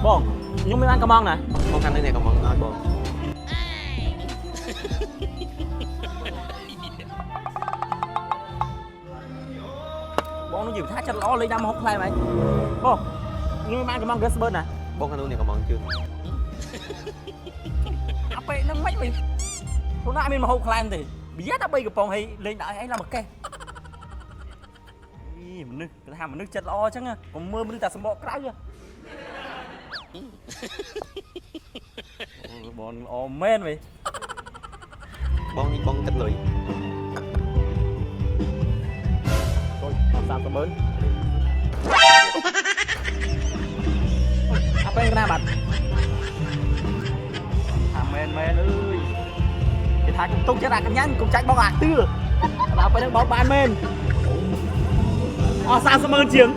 បងខ្ញុំមានបានកំងណាបងកាន់នេះកំងឲ្យបងបងនឹងនិយាយថាចិត្តល្អលេងតាមហុកខ្លែហ្មងបងខ្ញុំបានកំង Grassbird ណាបងកាន់នេះកំងជឿអាពេលហ្នឹងមិនវិញខ្លួនណាមានមហូបខ្លែទេបៀតែ3កំប៉ុងឲ្យលេងដាក់ឲ្យឯងឡើងមកកេះមនុស្សគេថាមនុស្សចិត្តល្អអញ្ចឹងកុំមើលមនុស្សតែសម្បកក្រៅបងល្អមែនវិញបងនេះបងគិតលុយចូល30ម៉ឺនអាពេលណាបាត់ថាមែនអើយគេថាខ្ញុំទុកចិត្តអាកញ្ញាកុំចាច់បងអាទឿដល់ពេលហ្នឹងបងបានមែនអស់30ម៉ឺនជាង